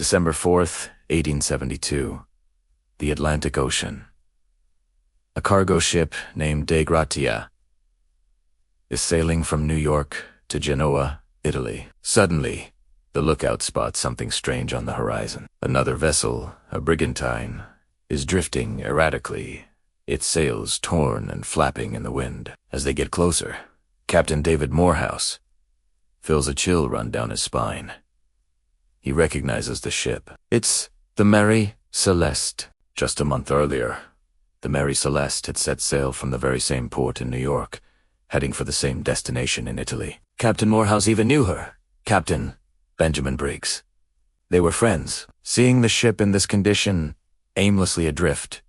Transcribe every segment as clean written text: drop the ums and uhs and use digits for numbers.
December 4th, 1872. The Atlantic Ocean. A cargo ship named De Gratia is sailing from New York to Genoa, Italy. Suddenly, the lookout spots something strange on the horizon. Another vessel, a brigantine, is drifting erratically, its sails torn and flapping in the wind. As they get closer, Captain David Morehouse feels a chill run down his spine. He recognizes the ship. It's the Mary Celeste. Just a month earlier, the Mary Celeste had set sail from the very same port in New York, heading for the same destination in Italy. Captain Morehouse even knew her, Captain Benjamin Briggs. They were friends. Seeing the ship in this condition, aimlessly adrift,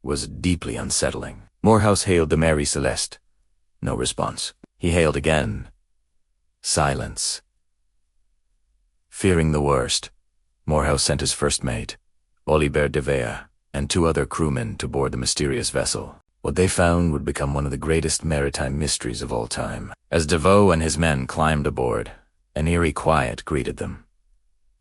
was deeply unsettling. Morehouse hailed the Mary Celeste. No response. He hailed again. Silence. Fearing the worst, Morehouse sent his first mate, Oliver de Vea, and 2 other crewmen to board the mysterious vessel. What they found would become one of the greatest maritime mysteries of all time. As DeVoe and his men climbed aboard, an eerie quiet greeted them.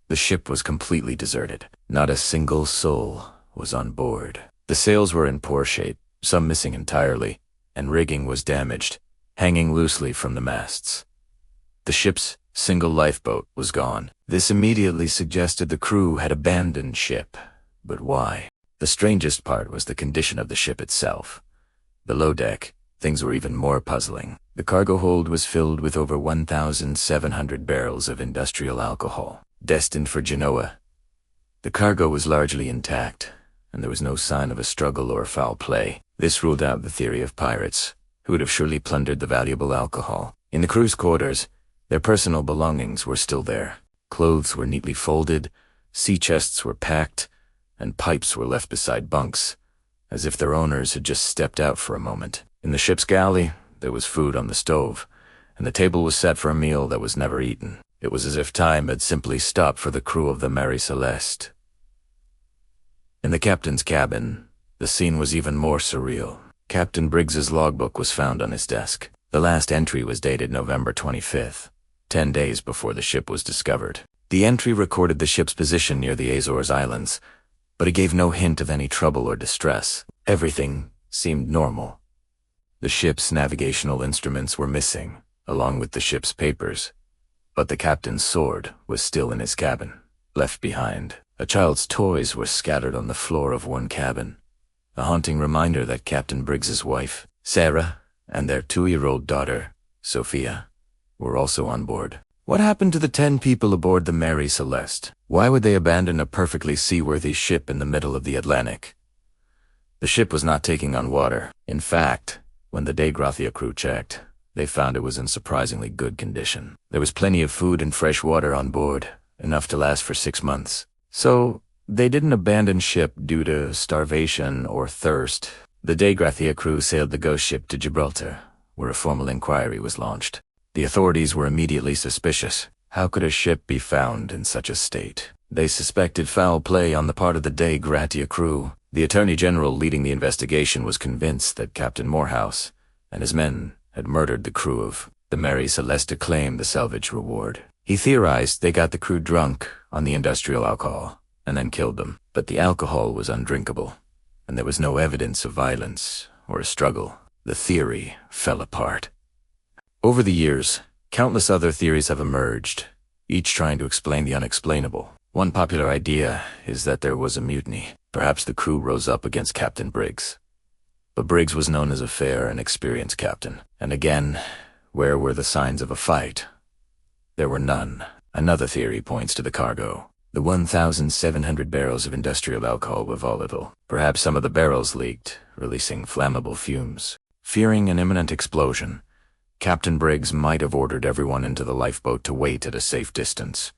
The ship was completely deserted. Not a single soul was on board. The sails were in poor shape, some missing entirely, and rigging was damaged, hanging loosely from the masts. The ship's single lifeboat was gone. This immediately suggested the crew had abandoned ship. But why? The strangest part was the condition of the ship itself. Below deck, things were even more puzzling. The cargo hold was filled with over 1,700 barrels of industrial alcohol, destined for Genoa. The cargo was largely intact, and there was no sign of a struggle or foul play. This ruled out the theory of pirates, who would have surely plundered the valuable alcohol. In the crew's quarters, their personal belongings were still there. Clothes were neatly folded, sea chests were packed, and pipes were left beside bunks, as if their owners had just stepped out for a moment. In the ship's galley, there was food on the stove, and the table was set for a meal that was never eaten. It was as if time had simply stopped for the crew of the Mary Celeste. In the captain's cabin, the scene was even more surreal. Captain Briggs's logbook was found on his desk. The last entry was dated November 25th, 10 days before the ship was discovered. The entry recorded the ship's position near the Azores Islands, but it gave no hint of any trouble or distress. Everything seemed normal. The ship's navigational instruments were missing, along with the ship's papers, but the captain's sword was still in his cabin, left behind. A child's toys were scattered on the floor of one cabin, a haunting reminder that Captain Briggs's wife, Sarah, and their 2-year-old daughter, Sophia, were also on board. What happened to the 10 people aboard the Mary Celeste? Why would they abandon a perfectly seaworthy ship in the middle of the Atlantic? The ship was not taking on water. In fact, when the De Gratia crew checked, they found it was in surprisingly good condition. There was plenty of food and fresh water on board, enough to last for 6 months. So, they didn't abandon ship due to starvation or thirst. The De Gratia crew sailed the ghost ship to Gibraltar, where a formal inquiry was launched. The authorities were immediately suspicious. How could a ship be found in such a state? They suspected foul play on the part of the De Gratia crew. The Attorney General leading the investigation was convinced that Captain Morehouse and his men had murdered the crew of the Mary Celeste to claim the salvage reward. He theorized they got the crew drunk on the industrial alcohol and then killed them. But the alcohol was undrinkable, and there was no evidence of violence or a struggle. The theory fell apart. Over the years, countless other theories have emerged, each trying to explain the unexplainable. One popular idea is that there was a mutiny. Perhaps the crew rose up against Captain Briggs. But Briggs was known as a fair and experienced captain. And again, where were the signs of a fight? There were none. Another theory points to the cargo. The 1,700 barrels of industrial alcohol were volatile. Perhaps some of the barrels leaked, releasing flammable fumes. Fearing an imminent explosion, Captain Briggs might have ordered everyone into the lifeboat to wait at a safe distance,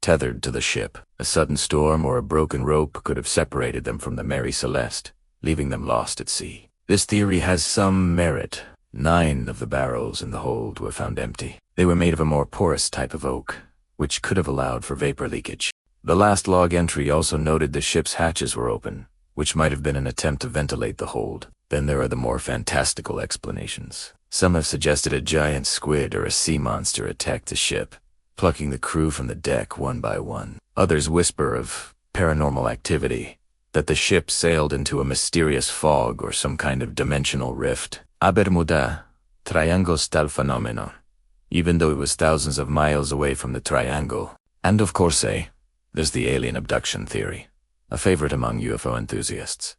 tethered to the ship. A sudden storm or a broken rope could have separated them from the Mary Celeste, leaving them lost at sea. This theory has some merit. 9 of the barrels in the hold were found empty. They were made of a more porous type of oak, which could have allowed for vapor leakage. The last log entry also noted the ship's hatches were open, which might have been an attempt to ventilate the hold. Then there are the more fantastical explanations. Some have suggested a giant squid or a sea monster attacked the ship, plucking the crew from the deck one by one. Others whisper of paranormal activity, that the ship sailed into a mysterious fog or some kind of dimensional rift. A Bermuda, Triangle style phenomenon, even though it was thousands of miles away from the triangle. And of course, there's the alien abduction theory, a favorite among UFO enthusiasts.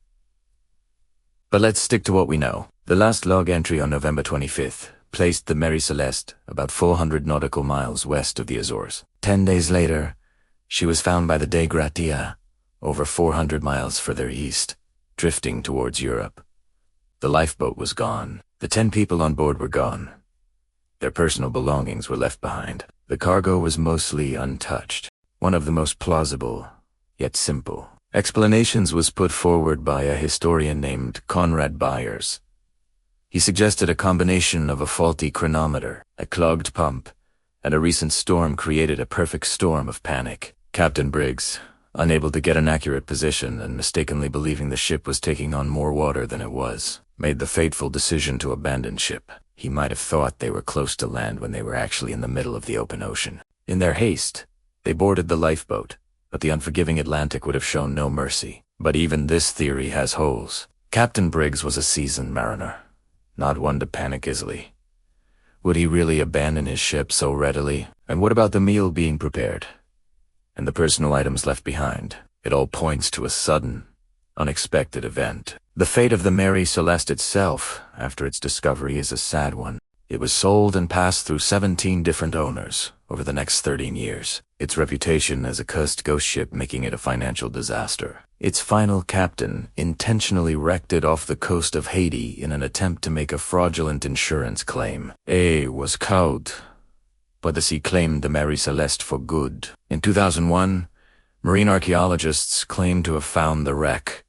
But let's stick to what we know. The last log entry on November 25th placed the Mary Celeste about 400 nautical miles west of the Azores. 10 days later, she was found by the Dei Gratia, over 400 miles further east, drifting towards Europe. The lifeboat was gone. The 10 people on board were gone. Their personal belongings were left behind. The cargo was mostly untouched. One of the most plausible, yet simple, explanations was put forward by a historian named Conrad Byers. He suggested a combination of a faulty chronometer, a clogged pump, and a recent storm created a perfect storm of panic. Captain Briggs, unable to get an accurate position and mistakenly believing the ship was taking on more water than it was, made the fateful decision to abandon ship. He might have thought they were close to land when they were actually in the middle of the open ocean. In their haste, they boarded the lifeboat, but the unforgiving Atlantic would have shown no mercy. But even this theory has holes. Captain Briggs was a seasoned mariner, not one to panic easily. Would he really abandon his ship so readily? And what about the meal being prepared? And the personal items left behind? It all points to a sudden, unexpected event. The fate of the Mary Celeste itself, after its discovery, is a sad one. It was sold and passed through 17 different owners over the next 13 years. Its reputation as a cursed ghost ship making it a financial disaster. Its final captain intentionally wrecked it off the coast of Haiti in an attempt to make a fraudulent insurance claim. A was cowed, but the sea claimed the Mary Celeste for good. In 2001, marine archaeologists claimed to have found the wreck,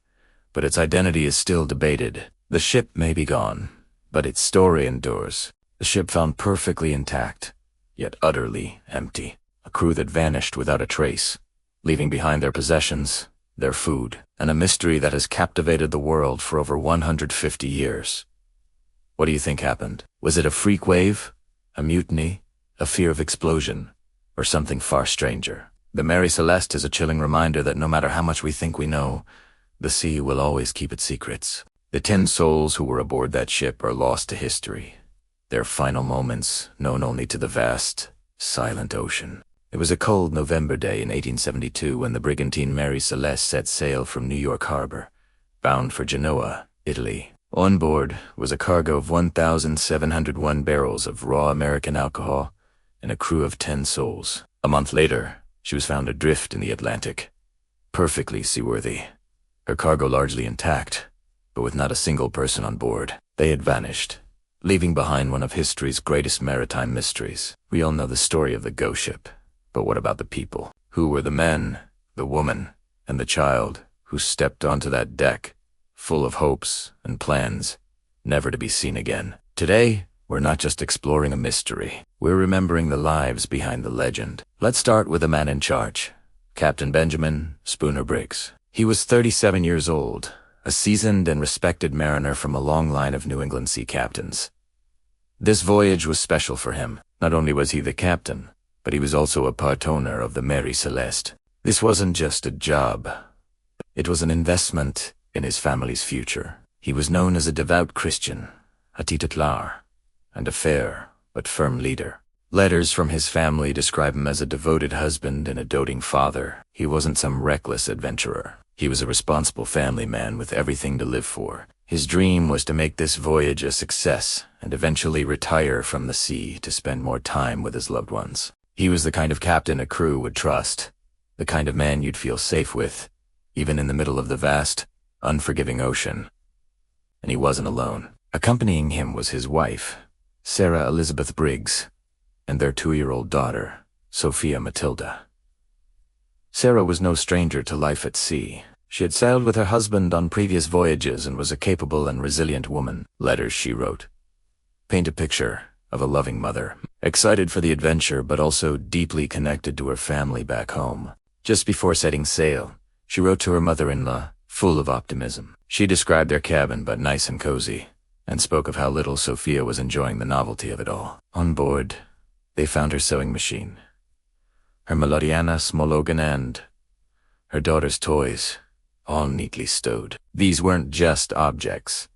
but its identity is still debated. The ship may be gone, but its story endures. The ship found perfectly intact, yet utterly empty. A crew that vanished without a trace, leaving behind their possessions, their food, and a mystery that has captivated the world for over 150 years. What do you think happened? Was it a freak wave, a mutiny, a fear of explosion, or something far stranger? The Mary Celeste is a chilling reminder that no matter how much we think we know, the sea will always keep its secrets. The 10 souls who were aboard that ship are lost to history, their final moments known only to the vast, silent ocean. It was a cold November day in 1872 when the brigantine Mary Celeste set sail from New York Harbor, bound for Genoa, Italy. On board was a cargo of 1,701 barrels of raw American alcohol and a crew of 10 souls. A month later, she was found adrift in the Atlantic, perfectly seaworthy. Her cargo largely intact, but with not a single person on board. They had vanished, leaving behind one of history's greatest maritime mysteries. We all know the story of the ghost ship, but what about the people? Who were the men, the woman, and the child who stepped onto that deck, full of hopes and plans, never to be seen again? Today, we're not just exploring a mystery. We're remembering the lives behind the legend. Let's start with the man in charge, Captain Benjamin Spooner Briggs. He was 37 years old, a seasoned and respected mariner from a long line of New England sea captains. This voyage was special for him. Not only was he the captain, but he was also a part owner of the Mary Celeste. This wasn't just a job. It was an investment in his family's future. He was known as a devout Christian, a teetotaler, and a fair but firm leader. Letters from his family describe him as a devoted husband and a doting father. He wasn't some reckless adventurer. He was a responsible family man with everything to live for. His dream was to make this voyage a success and eventually retire from the sea to spend more time with his loved ones. He was the kind of captain a crew would trust, the kind of man you'd feel safe with, even in the middle of the vast, unforgiving ocean. And he wasn't alone. Accompanying him was his wife, Sarah Elizabeth Briggs, and their 2-year-old daughter, Sophia Matilda. Sarah was no stranger to life at sea. She had sailed with her husband on previous voyages and was a capable and resilient woman. Letters she wrote paint a picture of a loving mother, excited for the adventure but also deeply connected to her family back home. Just before setting sail, she wrote to her mother-in-law, full of optimism. She described their cabin but nice and cozy, and spoke of how little Sophia was enjoying the novelty of it all. On board, they found her sewing machine, her Melodiana Smologan and her daughter's toys, all neatly stowed. These weren't just objects.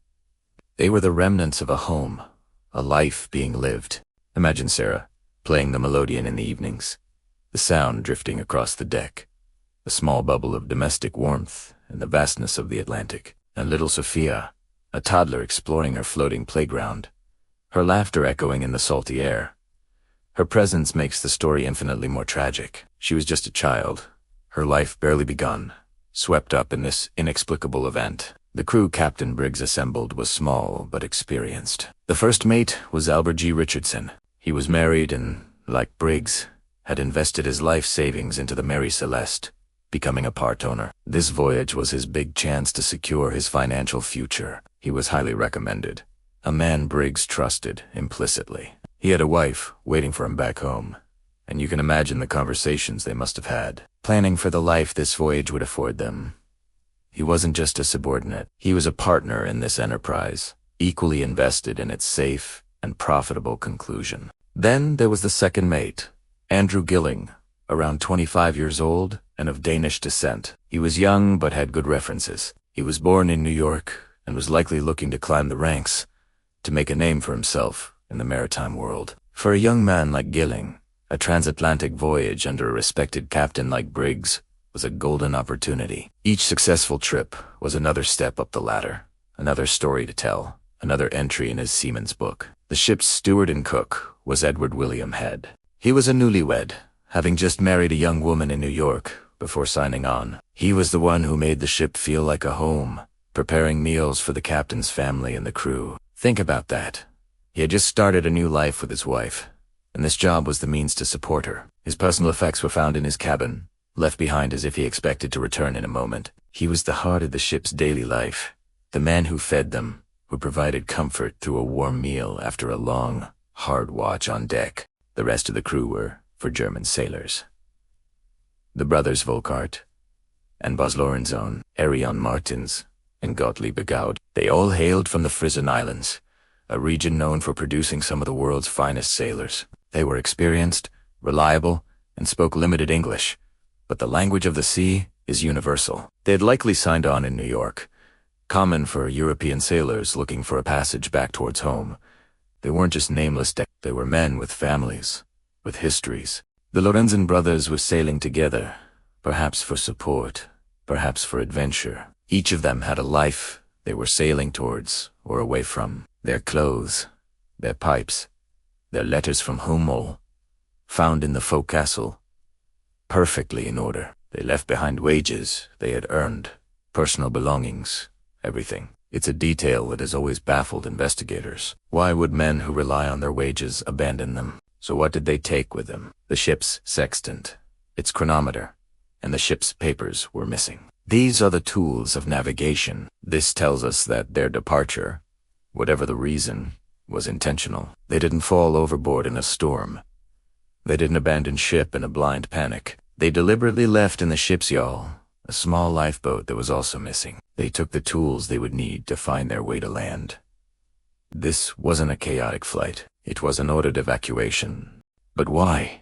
They were the remnants of a home, a life being lived. Imagine Sarah playing the melodeon in the evenings, the sound drifting across the deck, a small bubble of domestic warmth in the vastness of the Atlantic, and little Sophia, a toddler exploring her floating playground, her laughter echoing in the salty air. Her presence makes the story infinitely more tragic. She was just a child, her life barely begun, swept up in this inexplicable event. The crew Captain Briggs assembled was small but experienced. The first mate was Albert G. Richardson. He was married and, like Briggs, had invested his life savings into the Mary Celeste, becoming a part owner. This voyage was his big chance to secure his financial future. He was highly recommended, a man Briggs trusted implicitly. He had a wife waiting for him back home, and you can imagine the conversations they must have had, planning for the life this voyage would afford them. He wasn't just a subordinate. He was a partner in this enterprise, equally invested in its safe and profitable conclusion. Then there was the second mate, Andrew Gilling, around 25 years old and of Danish descent. He was young but had good references. He was born in New York and was likely looking to climb the ranks, to make a name for himself in the maritime world. For a young man like Gilling, a transatlantic voyage under a respected captain like Briggs was a golden opportunity. Each successful trip was another step up the ladder, another story to tell, another entry in his seaman's book. The ship's steward and cook was Edward William Head. He was a newlywed, having just married a young woman in New York before signing on. He was the one who made the ship feel like a home, preparing meals for the captain's family and the crew. Think about that. He had just started a new life with his wife, and this job was the means to support her. His personal effects were found in his cabin, left behind as if he expected to return in a moment. He was the heart of the ship's daily life, the man who fed them, who provided comfort through a warm meal after a long, hard watch on deck. The rest of the crew were for German sailors. The brothers Volkart and Bas Lorenzohn, Arion Martins, and Gottlieb Gaud. They all hailed from the Frisian Islands, a region known for producing some of the world's finest sailors. They were experienced, reliable, and spoke limited English, but the language of the sea is universal. They had likely signed on in New York, common for European sailors looking for a passage back towards home. They weren't just nameless they were men with families, with histories. The Lorenzen brothers were sailing together, perhaps for support, perhaps for adventure. Each of them had a life they were sailing towards or away from. Their clothes, their pipes, their letters from Hummel, found in the forecastle, perfectly in order. They left behind wages they had earned, personal belongings, everything. It's a detail that has always baffled investigators. Why would men who rely on their wages abandon them? So what did they take with them? The ship's sextant, its chronometer, and the ship's papers were missing. These are the tools of navigation. This tells us that their departure, whatever the reason, was intentional. They didn't fall overboard in a storm. They didn't abandon ship in a blind panic. They deliberately left in the ship's yawl, a small lifeboat that was also missing. They took the tools they would need to find their way to land. This wasn't a chaotic flight. It was an ordered evacuation. But why?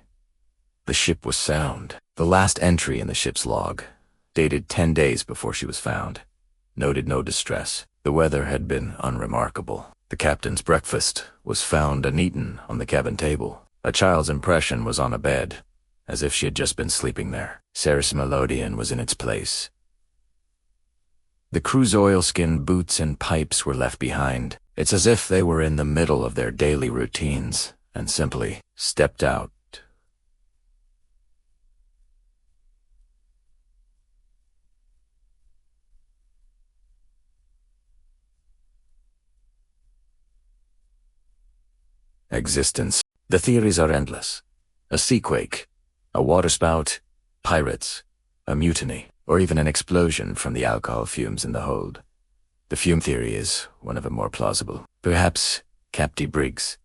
The ship was sound. The last entry in the ship's log, dated 10 days before she was found, noted no distress. The weather had been unremarkable. The captain's breakfast was found uneaten on the cabin table. A child's impression was on a bed, as if she had just been sleeping there. Sarah's melodeon was in its place. The crew's oilskin boots and pipes were left behind. It's as if they were in the middle of their daily routines and simply stepped out. Existence. The theories are endless. A seaquake, a waterspout, pirates, a mutiny, or even an explosion from the alcohol fumes in the hold. The fume theory is one of the more plausible. Perhaps Captain Briggs,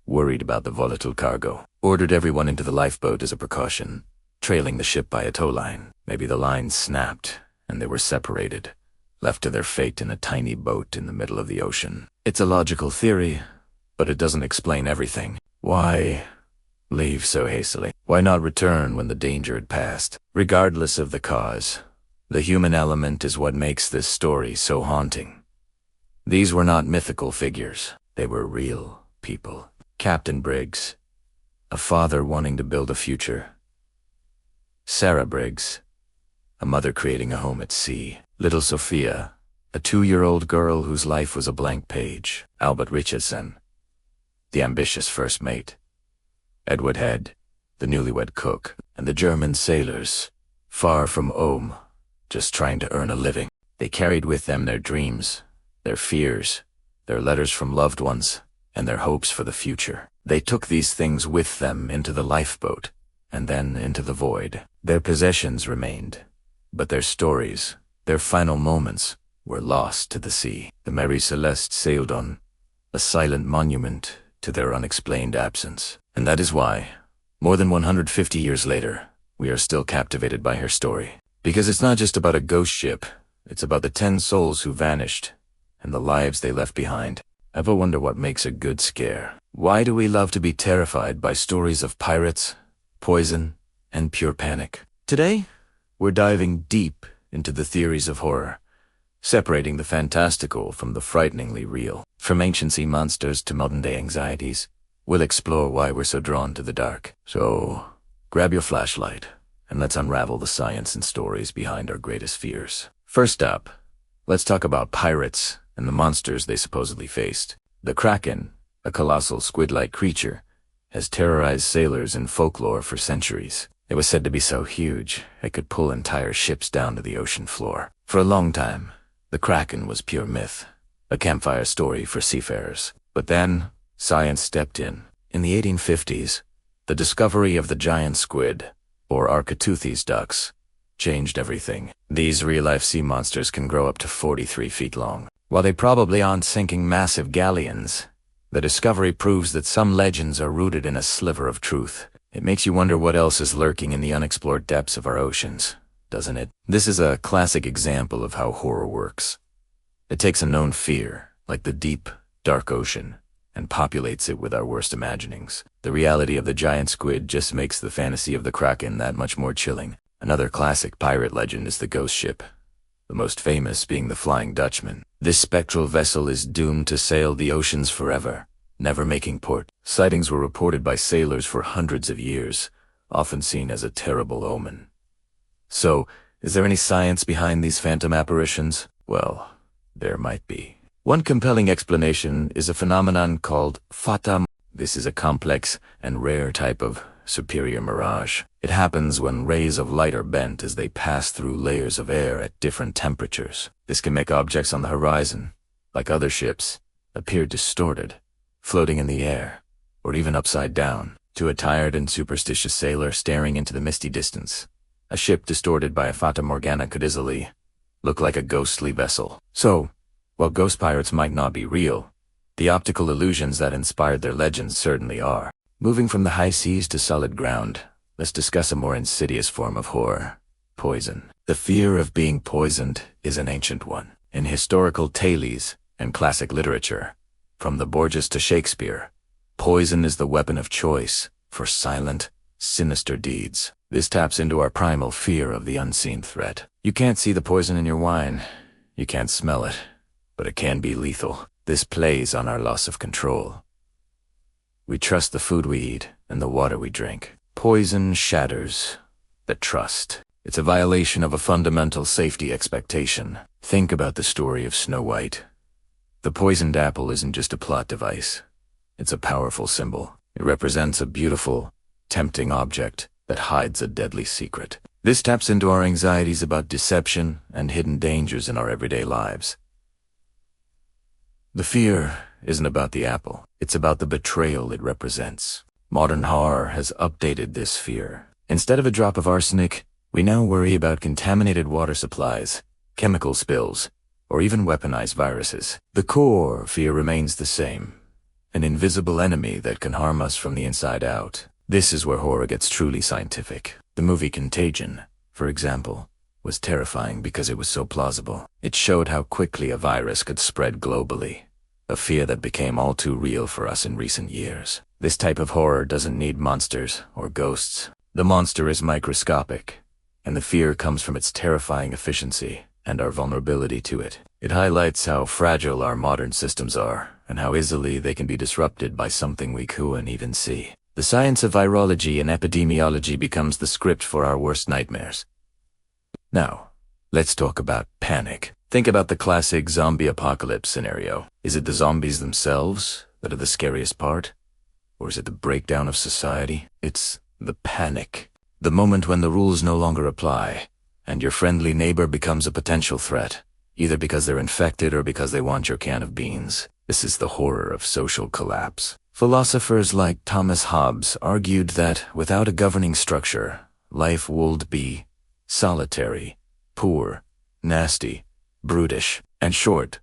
worried about the volatile cargo, ordered everyone into the lifeboat as a precaution, trailing the ship by a tow line. Maybe the line snapped and they were separated, left to their fate in a tiny boat in the middle of the ocean. It's a logical theory, but it doesn't explain everything. Why leave so hastily? Why not return when the danger had passed? Regardless of the cause, the human element is what makes this story so haunting. These were not mythical figures. They were real people. Captain Briggs, a father wanting to build a future. Sarah Briggs, a mother creating a home at sea. Little Sophia, a 2-year-old girl whose life was a blank page. Albert Richardson, the ambitious first mate. Edward Head, the newlywed cook. And the German sailors, far from home, just trying to earn a living. They carried with them their dreams, their fears, their letters from loved ones, and their hopes for the future. They took these things with them into the lifeboat, and then into the void. Their possessions remained, but their stories, their final moments, were lost to the sea. The Mary Celeste sailed on, a silent monument to their unexplained absence. And that is why, more than 150 years later, we are still captivated by her story. Because it's not just about a ghost ship, it's about the 10 souls who vanished, and the lives they left behind. Ever wonder what makes a good scare? Why do we love to be terrified by stories of pirates, poison, and pure panic? Today, we're diving deep into the theories of horror, separating the fantastical from the frighteningly real. From ancient sea monsters to modern-day anxieties, we'll explore why we're so drawn to the dark. So, grab your flashlight, and let's unravel the science and stories behind our greatest fears. First up, let's talk about pirates and the monsters they supposedly faced. The Kraken, a colossal squid-like creature, has terrorized sailors in folklore for centuries. It was said to be so huge, it could pull entire ships down to the ocean floor. For a long time, the Kraken was pure myth, a campfire story for seafarers. But then, science stepped in. In the 1850s, the discovery of the giant squid, or Architeuthis ducks, changed everything. These real-life sea monsters can grow up to 43 feet long. While they probably aren't sinking massive galleons, the discovery proves that some legends are rooted in a sliver of truth. It makes you wonder what else is lurking in the unexplored depths of our oceans, doesn't it? This is a classic example of how horror works. It takes a known fear, like the deep, dark ocean, and populates it with our worst imaginings. The reality of the giant squid just makes the fantasy of the Kraken that much more chilling. Another classic pirate legend is the ghost ship, the most famous being the Flying Dutchman. This spectral vessel is doomed to sail the oceans forever, never making port. Sightings were reported by sailors for hundreds of years, often seen as a terrible omen. So, is there any science behind these phantom apparitions? Well, there might be. One compelling explanation is a phenomenon called fata. This is a complex and rare type of superior mirage. It happens when rays of light are bent as they pass through layers of air at different temperatures. This can make objects on the horizon, like other ships, appear distorted, floating in the air, or even upside down. To a tired and superstitious sailor staring into the misty distance, a ship distorted by a fata morgana could easily look like a ghostly vessel. So, while ghost pirates might not be real, the optical illusions that inspired their legends certainly are. Moving from the high seas to solid ground, let's discuss a more insidious form of horror: poison. The fear of being poisoned is an ancient one. In historical tales and classic literature, from the Borgias to Shakespeare, poison is the weapon of choice for silent, sinister deeds. This taps into our primal fear of the unseen threat. You can't see the poison in your wine, you can't smell it, but it can be lethal. This plays on our loss of control. We trust the food we eat and the water we drink. Poison shatters the trust. It's a violation of a fundamental safety expectation. Think about the story of Snow White. The poisoned apple isn't just a plot device. It's a powerful symbol. It represents a beautiful, tempting object that hides a deadly secret. This taps into our anxieties about deception and hidden dangers in our everyday lives. The fear isn't about the apple. It's about the betrayal it represents. Modern horror has updated this fear. Instead of a drop of arsenic, we now worry about contaminated water supplies, chemical spills, or even weaponized viruses. The core fear remains the same: an invisible enemy that can harm us from the inside out. This is where horror gets truly scientific. The movie Contagion, for example, was terrifying because it was so plausible. It showed how quickly a virus could spread globally, a fear that became all too real for us in recent years. This type of horror doesn't need monsters or ghosts. The monster is microscopic, and the fear comes from its terrifying efficiency and our vulnerability to it. It highlights how fragile our modern systems are, and how easily they can be disrupted by something we couldn't even see. The science of virology and epidemiology becomes the script for our worst nightmares. Now, let's talk about panic. Think about the classic zombie apocalypse scenario. Is it the zombies themselves that are the scariest part? Or is it the breakdown of society? It's the panic. The moment when the rules no longer apply, and your friendly neighbor becomes a potential threat, either because they're infected or because they want your can of beans. This is the horror of social collapse. Philosophers like Thomas Hobbes argued that without a governing structure, life would be solitary, poor, nasty, brutish, and short.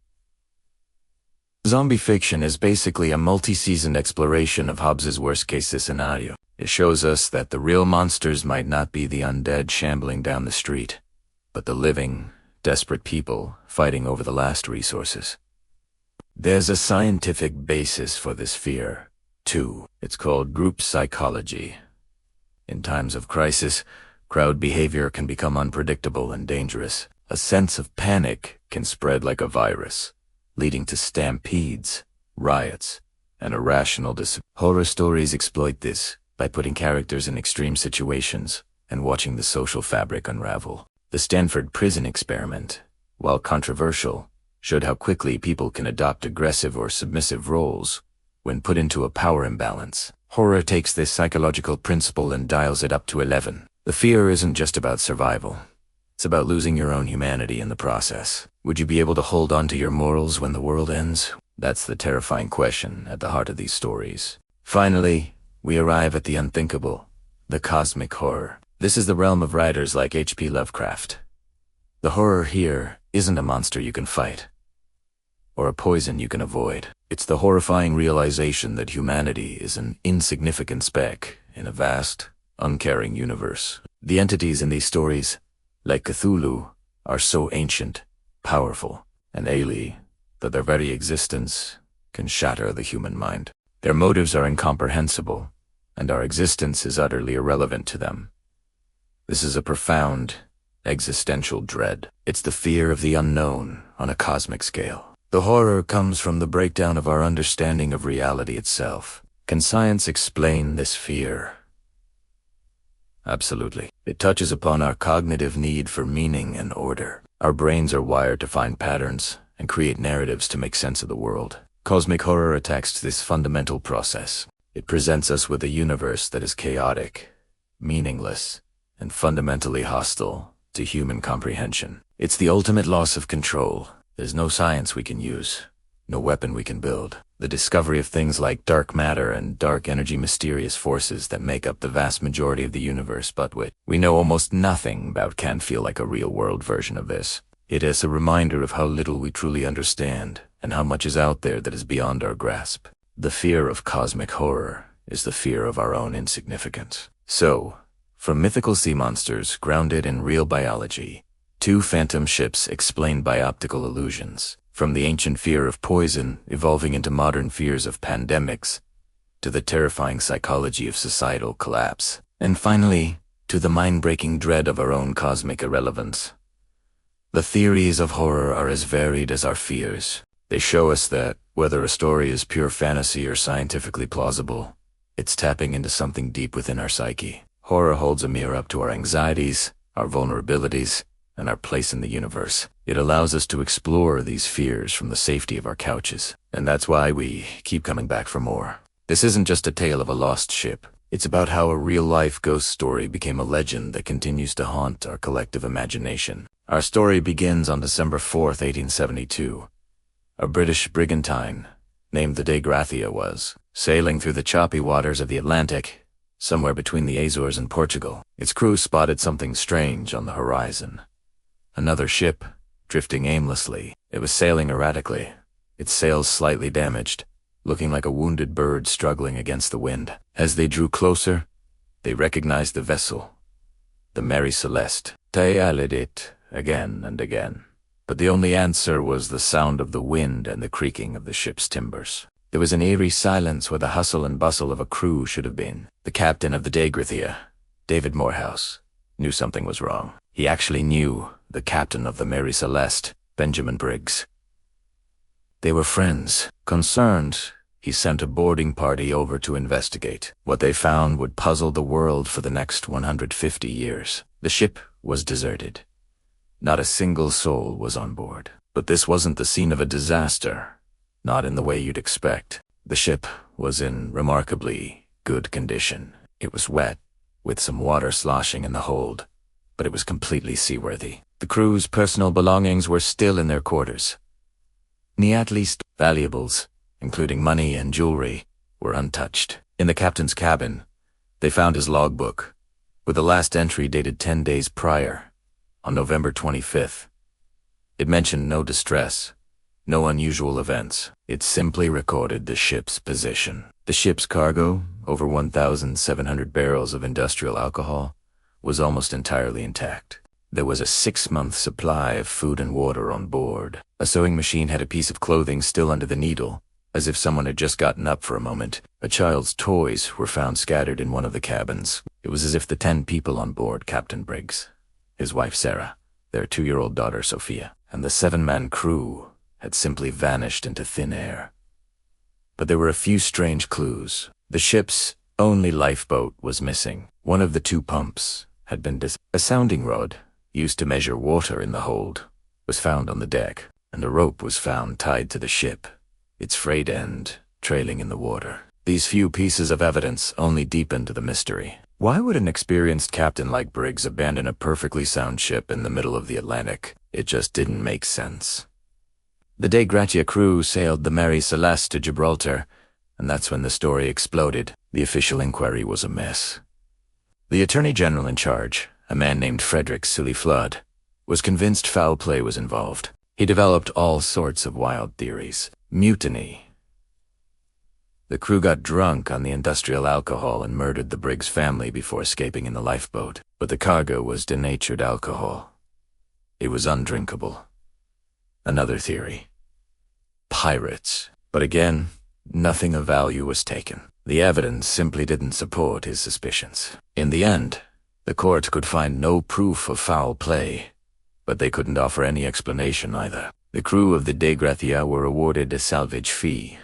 Zombie fiction is basically a multi-seasoned exploration of Hobbes's worst-case scenario. It shows us that the real monsters might not be the undead shambling down the street, but the living, desperate people fighting over the last resources. There's a scientific basis for this fear, too. It's called group psychology. In times of crisis, crowd behavior can become unpredictable and dangerous. A sense of panic can spread like a virus, leading to stampedes, riots, and irrational disappearance. Horror stories exploit this by putting characters in extreme situations and watching the social fabric unravel. The Stanford prison experiment, while controversial, showed how quickly people can adopt aggressive or submissive roles when put into a power imbalance. Horror takes this psychological principle and dials it up to 11. The fear isn't just about survival. It's about losing your own humanity in the process. Would you be able to hold on to your morals when the world ends? That's the terrifying question at the heart of these stories. Finally, we arrive at the unthinkable, the cosmic horror. This is the realm of writers like H.P. Lovecraft. The horror here isn't a monster you can fight, or a poison you can avoid. It's the horrifying realization that humanity is an insignificant speck in a vast, uncaring universe. The entities in these stories, like Cthulhu, are so ancient, powerful, and alien that their very existence can shatter the human mind. Their motives are incomprehensible, and our existence is utterly irrelevant to them. This is a profound, existential dread. It's the fear of the unknown on a cosmic scale. The horror comes from the breakdown of our understanding of reality itself. Can science explain this fear? Absolutely. It touches upon our cognitive need for meaning and order. Our brains are wired to find patterns and create narratives to make sense of the world. Cosmic horror attacks this fundamental process. It presents us with a universe that is chaotic, meaningless, and fundamentally hostile to human comprehension. It's the ultimate loss of control. There's no science we can use, no weapon we can build. The discovery of things like dark matter and dark energy, mysterious forces that make up the vast majority of the universe, but which we know almost nothing about, can feel like a real-world version of this. It is a reminder of how little we truly understand and how much is out there that is beyond our grasp. The fear of cosmic horror is the fear of our own insignificance. So, from mythical sea monsters grounded in real biology, to phantom ships explained by optical illusions, from the ancient fear of poison evolving into modern fears of pandemics, to the terrifying psychology of societal collapse, and finally, to the mind-breaking dread of our own cosmic irrelevance. The theories of horror are as varied as our fears. They show us that, whether a story is pure fantasy or scientifically plausible, it's tapping into something deep within our psyche. Horror holds a mirror up to our anxieties, our vulnerabilities, and our place in the universe. It allows us to explore these fears from the safety of our couches, and that's why we keep coming back for more. This isn't just a tale of a lost ship. It's about how a real-life ghost story became a legend that continues to haunt our collective imagination. Our story begins on December 4th, 1872. A British brigantine, named the Dei Gratia, was sailing through the choppy waters of the Atlantic, somewhere between the Azores and Portugal. Its crew spotted something strange on the horizon. Another ship, drifting aimlessly. It was sailing erratically, its sails slightly damaged, looking like a wounded bird struggling against the wind. As they drew closer, they recognized the vessel, the Mary Celeste. They allied it again and again, but the only answer was the sound of the wind and the creaking of the ship's timbers. There was an eerie silence where the hustle and bustle of a crew should have been. The captain of the DarkArchiveHistory, David Morehouse, knew something was wrong. He actually knew the captain of the Mary Celeste, Benjamin Briggs. They were friends. Concerned, he sent a boarding party over to investigate. What they found would puzzle the world for the next 150 years. The ship was deserted. Not a single soul was on board. But this wasn't the scene of a disaster. Not in the way you'd expect. The ship was in remarkably good condition. It was wet, with some water sloshing in the hold, but it was completely seaworthy. The crew's personal belongings were still in their quarters. At least valuables, including money and jewelry, were untouched. In the captain's cabin, they found his logbook, with the last entry dated 10 days prior, on November 25th. It mentioned no distress, no unusual events. It simply recorded the ship's position. The ship's cargo, over 1,700 barrels of industrial alcohol, was almost entirely intact. There was a 6-month supply of food and water on board. A sewing machine had a piece of clothing still under the needle, as if someone had just gotten up for a moment. A child's toys were found scattered in one of the cabins. It was as if the 10 people on board Captain Briggs, his wife Sarah, their 2-year-old daughter Sophia, and the 7-man crew had simply vanished into thin air. But there were a few strange clues. The ship's only lifeboat was missing. One of the 2 pumps had been A sounding rod, used to measure water in the hold, was found on the deck, and a rope was found tied to the ship, its frayed end trailing in the water. These few pieces of evidence only deepened the mystery. Why would an experienced captain like Briggs abandon a perfectly sound ship in the middle of the Atlantic? It just didn't make sense. The DarkArchiveHistory crew sailed the Mary Celeste to Gibraltar, and that's when the story exploded. The official inquiry was a mess. The Attorney General in charge, a man named Frederick Silly Flood, was convinced foul play was involved. He developed all sorts of wild theories. Mutiny. The crew got drunk on the industrial alcohol and murdered the Briggs family before escaping in the lifeboat. But the cargo was denatured alcohol. It was undrinkable. Another theory. Pirates. But again, nothing of value was taken. The evidence simply didn't support his suspicions. In the end, the court could find no proof of foul play, but they couldn't offer any explanation either. The crew of the DarkArchiveHistory were awarded a salvage fee,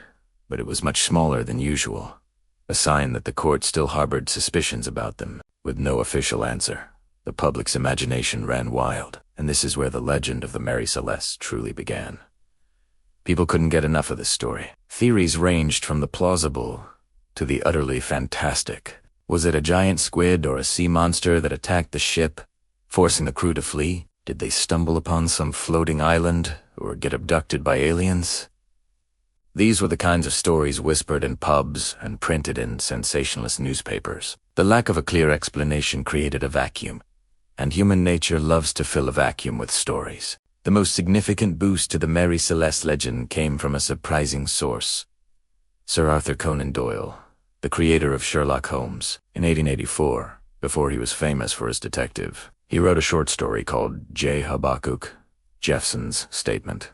but it was much smaller than usual, a sign that the court still harbored suspicions about them. With no official answer, the public's imagination ran wild, and this is where the legend of the Mary Celeste truly began. People couldn't get enough of this story. Theories ranged from the plausible to the utterly fantastic. Was it a giant squid or a sea monster that attacked the ship, forcing the crew to flee? Did they stumble upon some floating island or get abducted by aliens? These were the kinds of stories whispered in pubs and printed in sensationalist newspapers. The lack of a clear explanation created a vacuum, and human nature loves to fill a vacuum with stories. The most significant boost to the Mary Celeste legend came from a surprising source. Sir Arthur Conan Doyle, the creator of Sherlock Holmes. In 1884, before he was famous for his detective, he wrote a short story called J. Habakkuk, Jephson's Statement.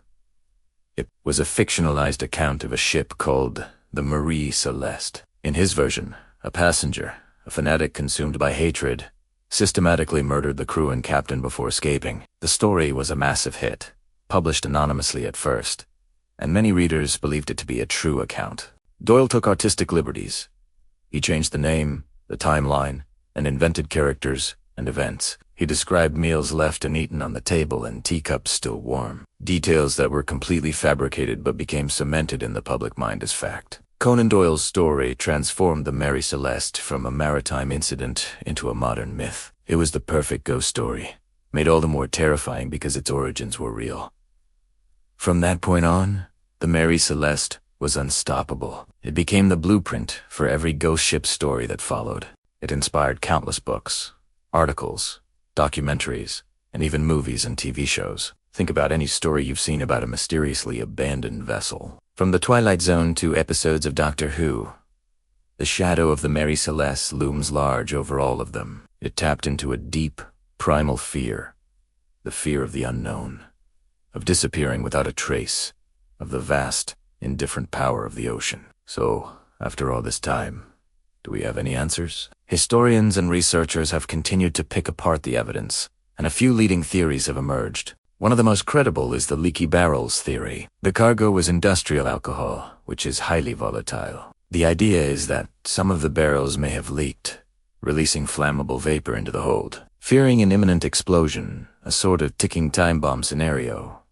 It was a fictionalized account of a ship called the Mary Celeste. In his version, a passenger, a fanatic consumed by hatred, systematically murdered the crew and captain before escaping. The story was a massive hit, published anonymously at first, and many readers believed it to be a true account. Doyle took artistic liberties. He changed the name, the timeline, and invented characters and events. He described meals left and eaten on the table and teacups still warm, details that were completely fabricated but became cemented in the public mind as fact. Conan Doyle's story transformed the Mary Celeste from a maritime incident into a modern myth. It was the perfect ghost story, made all the more terrifying because its origins were real. From that point on, the Mary Celeste was unstoppable. It became the blueprint for every ghost ship story that followed. It inspired countless books, articles, documentaries, and even movies and TV shows. Think about any story you've seen about a mysteriously abandoned vessel. From The Twilight Zone to episodes of Doctor Who, the shadow of the Mary Celeste looms large over all of them. It tapped into a deep, primal fear, the fear of the unknown, of disappearing without a trace, of the vast, indifferent power of the ocean. So, after all this time, do we have any answers? Historians and researchers have continued to pick apart the evidence, and a few leading theories have emerged. One of the most credible is the leaky barrels theory. The cargo was industrial alcohol, which is highly volatile. The idea is that some of the barrels may have leaked, releasing flammable vapor into the hold. Fearing an imminent explosion, a sort of ticking time bomb scenario,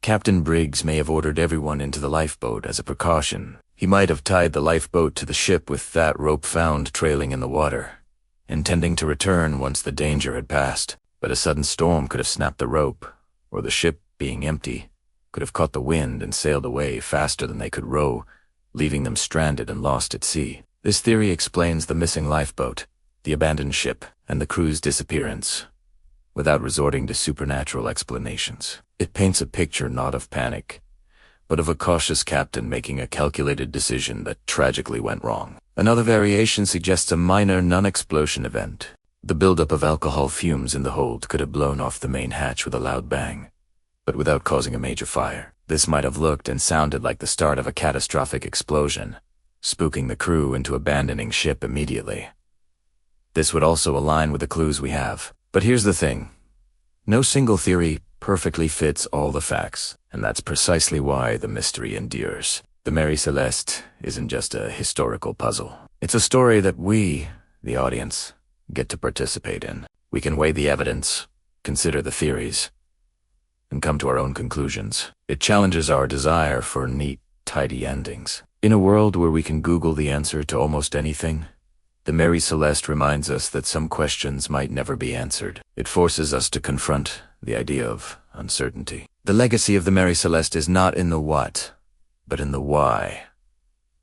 Captain Briggs may have ordered everyone into the lifeboat as a precaution. He might have tied the lifeboat to the ship with that rope found trailing in the water, intending to return once the danger had passed. But a sudden storm could have snapped the rope, or the ship, being empty, could have caught the wind and sailed away faster than they could row, leaving them stranded and lost at sea. This theory explains the missing lifeboat, the abandoned ship, and the crew's disappearance, without resorting to supernatural explanations. It paints a picture not of panic, but of a cautious captain making a calculated decision that tragically went wrong. Another variation suggests a minor non-explosion event. The buildup of alcohol fumes in the hold could have blown off the main hatch with a loud bang, but without causing a major fire. This might have looked and sounded like the start of a catastrophic explosion, spooking the crew into abandoning ship immediately. This would also align with the clues we have. But here's the thing. No single theory perfectly fits all the facts, and that's precisely why the mystery endures. The Mary Celeste isn't just a historical puzzle. It's a story that we, the audience, get to participate in. We can weigh the evidence, consider the theories, and come to our own conclusions. It challenges our desire for neat, tidy endings. In a world where we can Google the answer to almost anything, the Mary Celeste reminds us that some questions might never be answered. It forces us to confront the idea of uncertainty. The legacy of the Mary Celeste is not in the what, but in the why.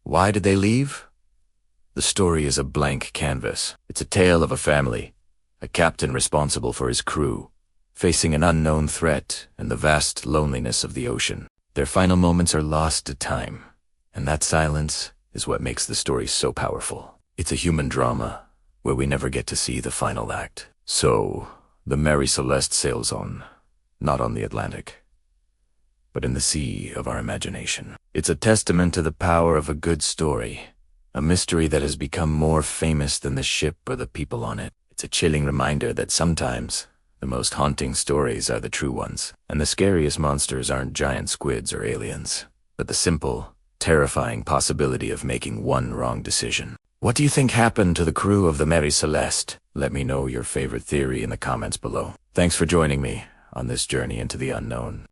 Why did they leave? The story is a blank canvas. It's a tale of a family, a captain responsible for his crew, facing an unknown threat and the vast loneliness of the ocean. Their final moments are lost to time, and that silence is what makes the story so powerful. It's a human drama where we never get to see the final act. So, the Mary Celeste sails on, not on the Atlantic, but in the sea of our imagination. It's a testament to the power of a good story, a mystery that has become more famous than the ship or the people on it. It's a chilling reminder that sometimes the most haunting stories are the true ones, and the scariest monsters aren't giant squids or aliens, but the simple, terrifying possibility of making one wrong decision. What do you think happened to the crew of the Mary Celeste? Let me know your favorite theory in the comments below. Thanks for joining me on this journey into the unknown.